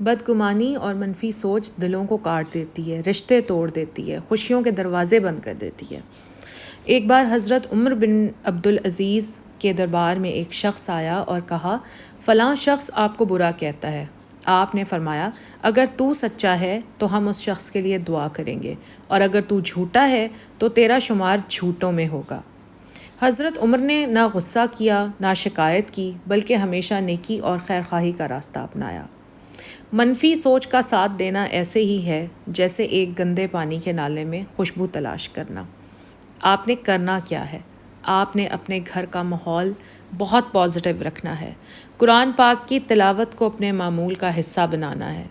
بدگمانی اور منفی سوچ دلوں کو کاٹ دیتی ہے، رشتے توڑ دیتی ہے، خوشیوں کے دروازے بند کر دیتی ہے۔ ایک بار حضرت عمر بن عبدالعزیز کے دربار میں ایک شخص آیا اور کہا، فلاں شخص آپ کو برا کہتا ہے۔ آپ نے فرمایا، اگر تو سچا ہے تو ہم اس شخص کے لیے دعا کریں گے، اور اگر تو جھوٹا ہے تو تیرا شمار جھوٹوں میں ہوگا۔ حضرت عمر نے نہ غصہ کیا نہ شکایت کی، بلکہ ہمیشہ نیکی اور خیرخواہی کا راستہ اپنایا۔ منفی سوچ کا ساتھ دینا ایسے ہی ہے جیسے ایک گندے پانی کے نالے میں خوشبو تلاش کرنا۔ آپ نے کرنا کیا ہے؟ آپ نے اپنے گھر کا ماحول بہت پازیٹیو رکھنا ہے، قرآن پاک کی تلاوت کو اپنے معمول کا حصہ بنانا ہے۔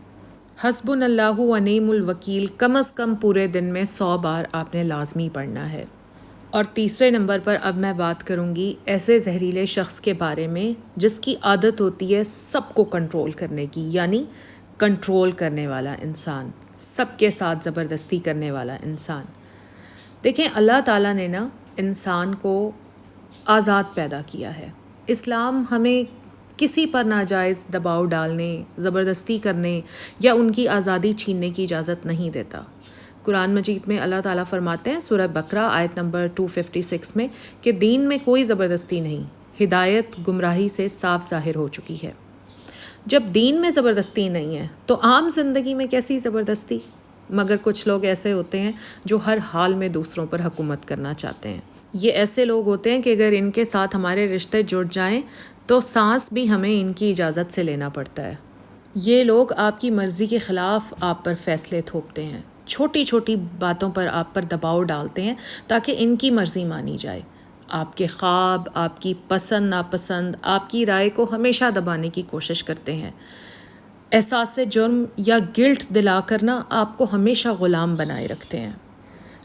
حسبنا اللہ و نعم الوکیل کم از کم پورے دن میں 100 بار آپ نے لازمی پڑھنا ہے۔ اور تیسرے نمبر پر اب میں بات کروں گی ایسے زہریلے شخص کے بارے میں جس کی عادت ہوتی ہے سب کو کنٹرول کرنے کی، یعنی کنٹرول کرنے والا انسان، سب کے ساتھ زبردستی کرنے والا انسان۔ دیکھیں، اللہ تعالیٰ نے نا انسان کو آزاد پیدا کیا ہے۔ اسلام ہمیں کسی پر ناجائز دباؤ ڈالنے، زبردستی کرنے یا ان کی آزادی چھیننے کی اجازت نہیں دیتا۔ قرآن مجید میں اللہ تعالیٰ فرماتے ہیں سورہ بقرہ آیت نمبر 256 میں کہ دین میں کوئی زبردستی نہیں، ہدایت گمراہی سے صاف ظاہر ہو چکی ہے۔ جب دین میں زبردستی نہیں ہے تو عام زندگی میں کیسی زبردستی؟ مگر کچھ لوگ ایسے ہوتے ہیں جو ہر حال میں دوسروں پر حکومت کرنا چاہتے ہیں۔ یہ ایسے لوگ ہوتے ہیں کہ اگر ان کے ساتھ ہمارے رشتے جڑ جائیں تو سانس بھی ہمیں ان کی اجازت سے لینا پڑتا ہے۔ یہ لوگ آپ کی مرضی کے خلاف آپ پر فیصلے تھوپتے ہیں، چھوٹی چھوٹی باتوں پر آپ پر دباؤ ڈالتے ہیں تاکہ ان کی مرضی مانی جائے۔ آپ کے خواب، آپ کی پسند ناپسند، آپ کی رائے کو ہمیشہ دبانے کی کوشش کرتے ہیں۔ احساس جرم یا گلٹ دلا کر نا آپ کو ہمیشہ غلام بنائے رکھتے ہیں۔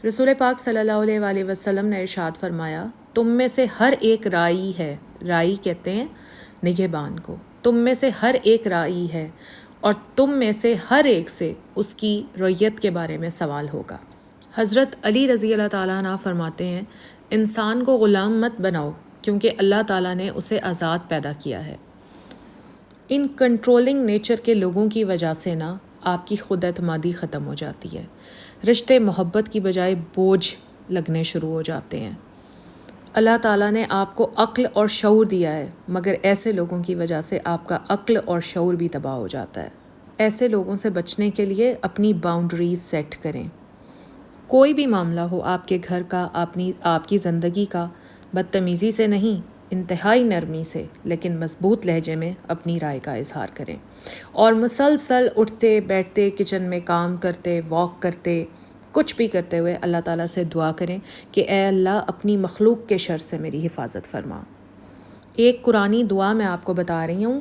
رسول پاک صلی اللہ علیہ وآلہ وسلم نے ارشاد فرمایا، تم میں سے ہر ایک رائی ہے، رائی کہتے ہیں نگہبان کو، تم میں سے ہر ایک رائی ہے اور تم میں سے ہر ایک سے اس کی رعیت کے بارے میں سوال ہوگا۔ حضرت علی رضی اللہ تعالیٰ عنہ فرماتے ہیں، انسان کو غلام مت بناؤ کیونکہ اللہ تعالیٰ نے اسے آزاد پیدا کیا ہے۔ ان کنٹرولنگ نیچر کے لوگوں کی وجہ سے نا آپ کی خود اعتمادی ختم ہو جاتی ہے، رشتے محبت کی بجائے بوجھ لگنے شروع ہو جاتے ہیں۔ اللہ تعالیٰ نے آپ کو عقل اور شعور دیا ہے، مگر ایسے لوگوں کی وجہ سے آپ کا عقل اور شعور بھی تباہ ہو جاتا ہے۔ ایسے لوگوں سے بچنے کے لیے اپنی باؤنڈریز سیٹ کریں۔ کوئی بھی معاملہ ہو آپ کے گھر کا، آپ کی زندگی کا، بدتمیزی سے نہیں، انتہائی نرمی سے لیکن مضبوط لہجے میں اپنی رائے کا اظہار کریں، اور مسلسل اٹھتے بیٹھتے، کچن میں کام کرتے، واک کرتے، کچھ بھی کرتے ہوئے اللہ تعالیٰ سے دعا کریں کہ اے اللہ اپنی مخلوق کے شر سے میری حفاظت فرما۔ ایک قرآنی دعا میں آپ کو بتا رہی ہوں،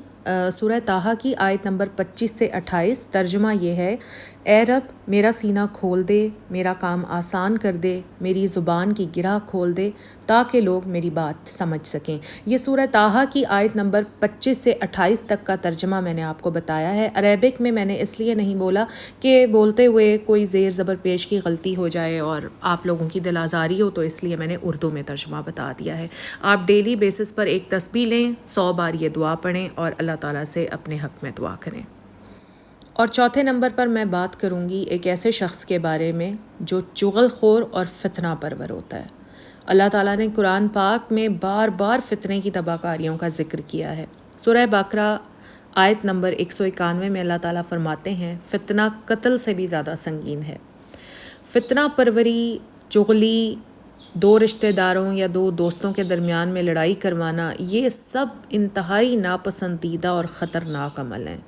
سورہ طٰہٰ کی آیت نمبر 25 سے 28، ترجمہ یہ ہے، اے رب میرا سینہ کھول دے، میرا کام آسان کر دے، میری زبان کی گرہ کھول دے تاکہ لوگ میری بات سمجھ سکیں۔ یہ سورہ طٰہٰ کی آیت نمبر 25 سے 28 تک کا ترجمہ میں نے آپ کو بتایا ہے۔ عربک میں نے اس لیے نہیں بولا کہ بولتے ہوئے کوئی زیر زبر پیش کی غلطی ہو جائے اور آپ لوگوں کی دل آزاری ہو، تو اس لیے میں نے اردو میں ترجمہ بتا دیا ہے۔ آپ ڈیلی بیسس پر ایک تسبیح لیں، 100 بار یہ دعا پڑھیں اور اللہ تعالیٰ سے اپنے حق میں دعا کریں۔ اور چوتھے نمبر پر میں بات کروں گی ایک ایسے شخص کے بارے میں جو چغل خور اور فتنہ پرور ہوتا ہے۔ اللہ تعالیٰ نے قرآن پاک میں بار بار فتنے کی تباہ کاریوں کا ذکر کیا ہے۔ سورہ بقرہ آیت نمبر 191 میں اللہ تعالیٰ فرماتے ہیں، فتنہ قتل سے بھی زیادہ سنگین ہے۔ فتنہ پروری، چغلی، 2 رشتہ داروں یا 2 دوستوں کے درمیان میں لڑائی کروانا، یہ سب انتہائی ناپسندیدہ اور خطرناک عمل ہیں۔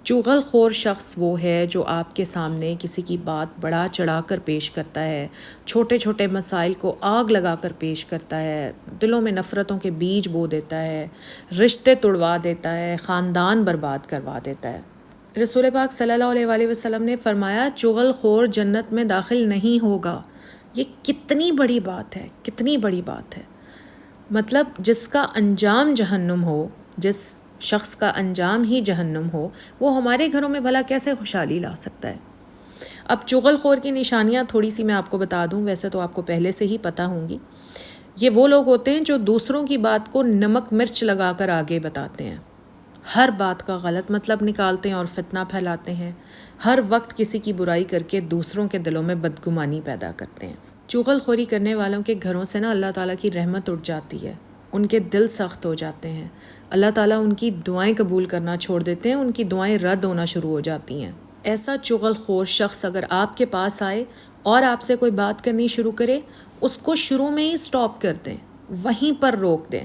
چغل خور شخص وہ ہے جو آپ کے سامنے کسی کی بات بڑھا چڑھا کر پیش کرتا ہے، چھوٹے چھوٹے مسائل کو آگ لگا کر پیش کرتا ہے، دلوں میں نفرتوں کے بیج بو دیتا ہے، رشتے توڑوا دیتا ہے، خاندان برباد کروا دیتا ہے۔ رسول پاک صلی اللہ علیہ وآلہ وسلم نے فرمایا، چغل خور جنت میں داخل نہیں ہوگا۔ یہ کتنی بڑی بات ہے، کتنی بڑی بات ہے۔ مطلب جس کا انجام جہنم ہو، جس شخص کا انجام ہی جہنم ہو، وہ ہمارے گھروں میں بھلا کیسے خوشحالی لا سکتا ہے؟ اب چغل خور کی نشانیاں تھوڑی سی میں آپ کو بتا دوں، ویسے تو آپ کو پہلے سے ہی پتہ ہوں گی۔ یہ وہ لوگ ہوتے ہیں جو دوسروں کی بات کو نمک مرچ لگا کر آگے بتاتے ہیں، ہر بات کا غلط مطلب نکالتے ہیں اور فتنہ پھیلاتے ہیں، ہر وقت کسی کی برائی کر کے دوسروں کے دلوں میں بدگمانی پیدا کرتے ہیں۔ چغل خوری کرنے والوں کے گھروں سے نا اللہ تعالیٰ کی رحمت اٹھ جاتی ہے، ان کے دل سخت ہو جاتے ہیں، اللہ تعالیٰ ان کی دعائیں قبول کرنا چھوڑ دیتے ہیں، ان کی دعائیں رد ہونا شروع ہو جاتی ہیں۔ ایسا چغل خور شخص اگر آپ کے پاس آئے اور آپ سے کوئی بات کرنی شروع کرے، اس کو شروع میں ہی سٹاپ کر دیں، وہیں پر روک دیں،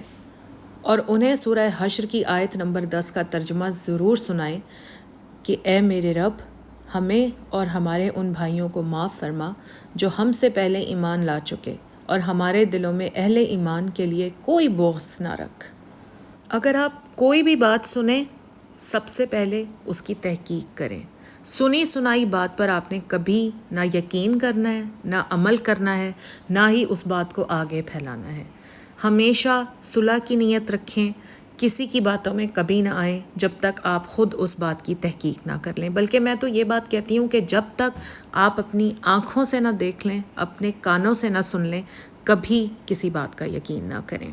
اور انہیں سورہ حشر کی آیت نمبر 10 کا ترجمہ ضرور سنائیں کہ اے میرے رب، ہمیں اور ہمارے ان بھائیوں کو معاف فرما جو ہم سے پہلے ایمان لا چکے، اور ہمارے دلوں میں اہل ایمان کے لیے کوئی بغض نہ رکھ۔ اگر آپ کوئی بھی بات سنیں، سب سے پہلے اس کی تحقیق کریں۔ سنی سنائی بات پر آپ نے کبھی نہ یقین کرنا ہے، نہ عمل کرنا ہے، نہ ہی اس بات کو آگے پھیلانا ہے۔ ہمیشہ صلح کی نیت رکھیں، کسی کی باتوں میں کبھی نہ آئیں جب تک آپ خود اس بات کی تحقیق نہ کر لیں۔ بلکہ میں تو یہ بات کہتی ہوں کہ جب تک آپ اپنی آنکھوں سے نہ دیکھ لیں، اپنے کانوں سے نہ سن لیں، کبھی کسی بات کا یقین نہ کریں۔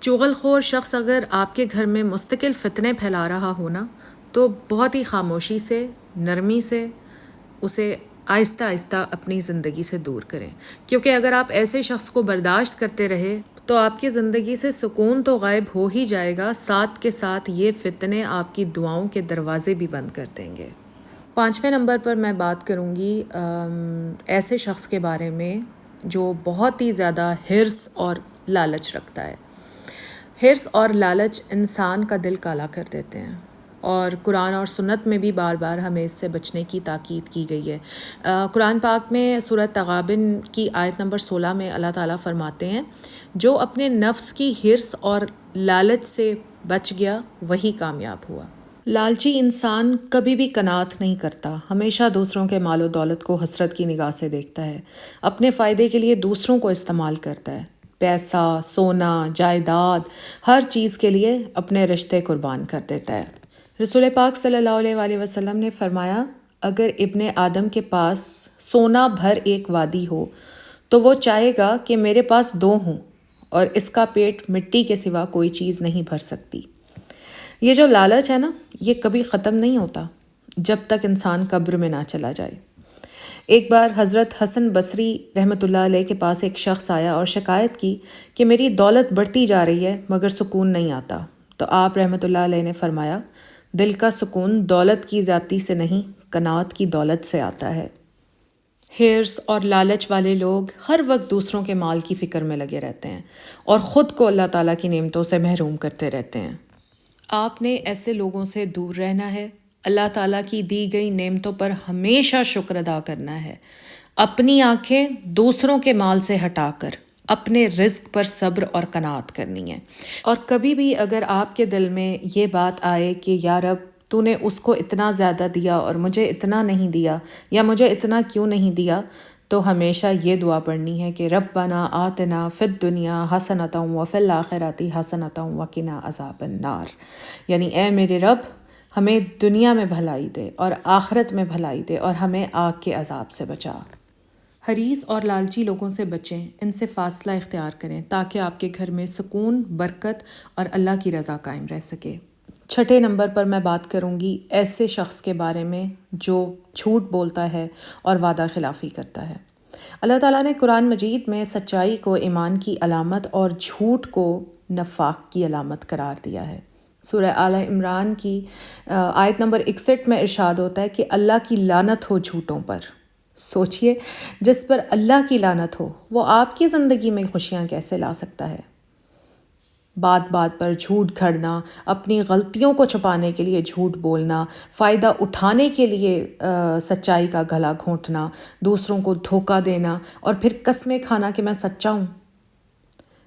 چغل خور شخص اگر آپ کے گھر میں مستقل فتنے پھیلا رہا ہو نا، تو بہت ہی خاموشی سے، نرمی سے اسے آہستہ آہستہ اپنی زندگی سے دور کریں، کیونکہ اگر آپ ایسے شخص کو برداشت کرتے رہے تو آپ کی زندگی سے سکون تو غائب ہو ہی جائے گا، ساتھ کے ساتھ یہ فتنے آپ کی دعاؤں کے دروازے بھی بند کر دیں گے۔ 5ویں نمبر پر میں بات کروں گی ایسے شخص کے بارے میں جو بہت ہی زیادہ حرص اور لالچ رکھتا ہے۔ حرص اور لالچ انسان کا دل کالا کر دیتے ہیں، اور قرآن اور سنت میں بھی بار بار ہمیں اس سے بچنے کی تاکید کی گئی ہے۔ قرآن پاک میں سورہ تغابن کی آیت نمبر 16 میں اللہ تعالیٰ فرماتے ہیں، جو اپنے نفس کی حرص اور لالچ سے بچ گیا وہی کامیاب ہوا۔ لالچی انسان کبھی بھی قناعت نہیں کرتا، ہمیشہ دوسروں کے مال و دولت کو حسرت کی نگاہ سے دیکھتا ہے، اپنے فائدے کے لیے دوسروں کو استعمال کرتا ہے، پیسہ، سونا، جائیداد، ہر چیز کے لیے اپنے رشتے قربان کر دیتا ہے۔ رسول پاک صلی اللہ علیہ وآلہ وسلم نے فرمایا، اگر ابن آدم کے پاس سونا بھر ایک وادی ہو تو وہ چاہے گا کہ میرے پاس 2 ہوں، اور اس کا پیٹ مٹی کے سوا کوئی چیز نہیں بھر سکتی۔ یہ جو لالچ ہے نا، یہ کبھی ختم نہیں ہوتا جب تک انسان قبر میں نہ چلا جائے۔ ایک بار حضرت حسن بصری رحمۃ اللہ علیہ کے پاس ایک شخص آیا اور شکایت کی کہ میری دولت بڑھتی جا رہی ہے مگر سکون نہیں آتا۔ تو آپ رحمۃ اللہ علیہ نے فرمایا، دل کا سکون دولت کی زیادتی سے نہیں، قناعت کی دولت سے آتا ہے۔ حرص اور لالچ والے لوگ ہر وقت دوسروں کے مال کی فکر میں لگے رہتے ہیں اور خود کو اللہ تعالیٰ کی نعمتوں سے محروم کرتے رہتے ہیں۔ آپ نے ایسے لوگوں سے دور رہنا ہے، اللہ تعالیٰ کی دی گئی نعمتوں پر ہمیشہ شکر ادا کرنا ہے، اپنی آنکھیں دوسروں کے مال سے ہٹا کر اپنے رزق پر صبر اور قناعت کرنی ہے۔ اور کبھی بھی اگر آپ کے دل میں یہ بات آئے کہ یا رب، تو نے اس کو اتنا زیادہ دیا اور مجھے اتنا نہیں دیا، یا مجھے اتنا کیوں نہیں دیا، تو ہمیشہ یہ دعا پڑھنی ہے کہ ربنا آتنا فی الدنیا حسنۃ وفی الآخرۃ حسنۃ وقنا عذاب النار، یعنی اے میرے رب، ہمیں دنیا میں بھلائی دے اور آخرت میں بھلائی دے، اور ہمیں آگ کے عذاب سے بچا۔ حریص اور لالچی لوگوں سے بچیں، ان سے فاصلہ اختیار کریں تاکہ آپ کے گھر میں سکون، برکت اور اللہ کی رضا قائم رہ سکے۔ 6 نمبر پر میں بات کروں گی ایسے شخص کے بارے میں جو جھوٹ بولتا ہے اور وعدہ خلافی کرتا ہے۔ اللہ تعالیٰ نے قرآن مجید میں سچائی کو ایمان کی علامت اور جھوٹ کو نفاق کی علامت قرار دیا ہے۔ سورہ آل عمران کی آیت نمبر 61 میں ارشاد ہوتا ہے کہ اللہ کی لعنت ہو جھوٹوں پر۔ سوچئے، جس پر اللہ کی لعنت ہو وہ آپ کی زندگی میں خوشیاں کیسے لا سکتا ہے؟ بات بات پر جھوٹ گھڑنا، اپنی غلطیوں کو چھپانے کے لیے جھوٹ بولنا، فائدہ اٹھانے کے لیے سچائی کا گلا گھونٹنا، دوسروں کو دھوکہ دینا اور پھر قسمیں کھانا کہ میں سچا ہوں۔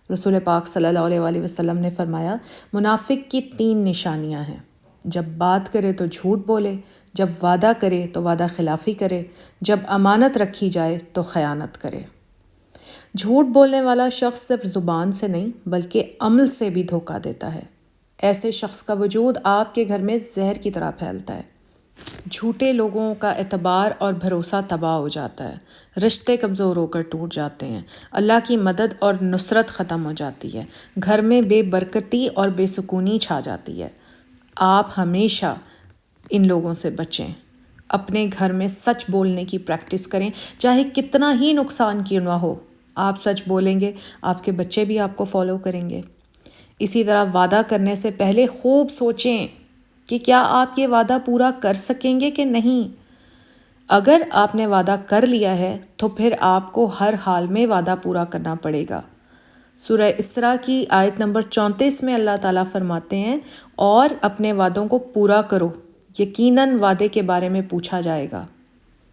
رسول پاک صلی اللہ علیہ وآلہ وسلم نے فرمایا، منافق کی 3 نشانیاں ہیں، جب بات کرے تو جھوٹ بولے، جب وعدہ کرے تو وعدہ خلافی کرے، جب امانت رکھی جائے تو خیانت کرے۔ جھوٹ بولنے والا شخص صرف زبان سے نہیں بلکہ عمل سے بھی دھوکہ دیتا ہے۔ ایسے شخص کا وجود آپ کے گھر میں زہر کی طرح پھیلتا ہے۔ جھوٹے لوگوں کا اعتبار اور بھروسہ تباہ ہو جاتا ہے، رشتے کمزور ہو کر ٹوٹ جاتے ہیں، اللہ کی مدد اور نصرت ختم ہو جاتی ہے، گھر میں بے برکتی اور بے سکونی چھا جاتی ہے۔ آپ ہمیشہ ان لوگوں سے بچیں. اپنے گھر میں سچ بولنے کی پریکٹس کریں، چاہے کتنا ہی نقصان کیوں نہ ہو. آپ سچ بولیں گے، آپ کے بچے بھی آپ کو فالو کریں گے. اسی طرح وعدہ کرنے سے پہلے خوب سوچیں کہ کیا آپ یہ وعدہ پورا کر سکیں گے کہ نہیں. اگر آپ نے وعدہ کر لیا ہے تو پھر آپ کو ہر حال میں وعدہ پورا کرنا پڑے گا. سورہ اسراء کی آیت نمبر 34 میں اللہ تعالیٰ فرماتے ہیں، اور اپنے وعدوں کو پورا کرو، یقیناً وعدے کے بارے میں پوچھا جائے گا.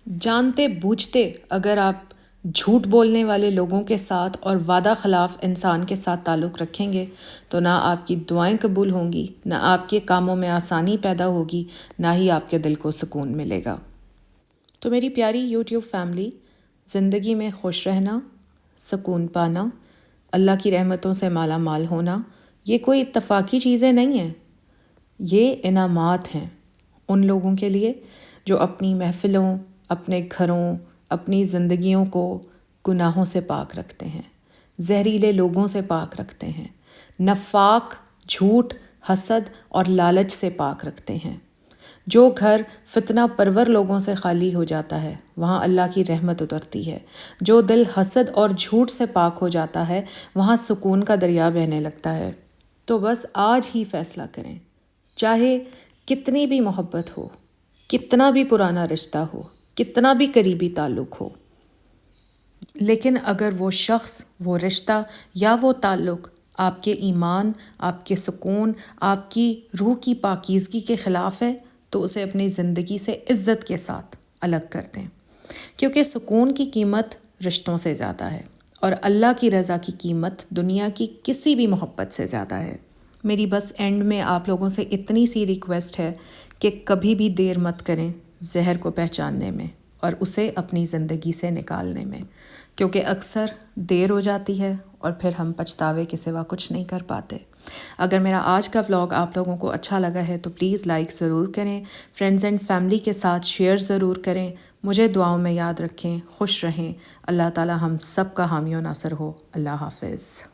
جانتے بوجھتے اگر آپ جھوٹ بولنے والے لوگوں کے ساتھ اور وعدہ خلاف انسان کے ساتھ تعلق رکھیں گے تو نہ آپ کی دعائیں قبول ہوں گی، نہ آپ کے کاموں میں آسانی پیدا ہوگی، نہ ہی آپ کے دل کو سکون ملے گا. تو میری پیاری یوٹیوب فیملی، زندگی میں خوش رہنا، سکون پانا، اللہ کی رحمتوں سے مالا مال ہونا، یہ کوئی اتفاقی چیزیں نہیں ہیں. یہ انعامات ہیں ان لوگوں کے لیے جو اپنی محفلوں، اپنے گھروں، اپنی زندگیوں کو گناہوں سے پاک رکھتے ہیں، زہریلے لوگوں سے پاک رکھتے ہیں، نفاق، جھوٹ، حسد اور لالچ سے پاک رکھتے ہیں. جو گھر فتنہ پرور لوگوں سے خالی ہو جاتا ہے وہاں اللہ کی رحمت اترتی ہے. جو دل حسد اور جھوٹ سے پاک ہو جاتا ہے وہاں سکون کا دریا بہنے لگتا ہے. تو بس آج ہی فیصلہ کریں، چاہے کتنی بھی محبت ہو، کتنا بھی پرانا رشتہ ہو، کتنا بھی قریبی تعلق ہو، لیکن اگر وہ شخص، وہ رشتہ یا وہ تعلق آپ کے ایمان، آپ کے سکون، آپ کی روح کی پاکیزگی کے خلاف ہے تو اسے اپنی زندگی سے عزت کے ساتھ الگ کر دیں، کیونکہ سکون کی قیمت رشتوں سے زیادہ ہے اور اللہ کی رضا کی قیمت دنیا کی کسی بھی محبت سے زیادہ ہے. میری بس اینڈ میں آپ لوگوں سے اتنی سی ریکویسٹ ہے کہ کبھی بھی دیر مت کریں زہر کو پہچاننے میں اور اسے اپنی زندگی سے نکالنے میں، کیونکہ اکثر دیر ہو جاتی ہے اور پھر ہم پچھتاوے کے سوا کچھ نہیں کر پاتے. اگر میرا آج کا ولاگ آپ لوگوں کو اچھا لگا ہے تو پلیز لائک ضرور کریں، فرینڈز اینڈ فیملی کے ساتھ شیئر ضرور کریں. مجھے دعاؤں میں یاد رکھیں. خوش رہیں. اللہ تعالی ہم سب کا حامی و ناصر ہو. اللہ حافظ.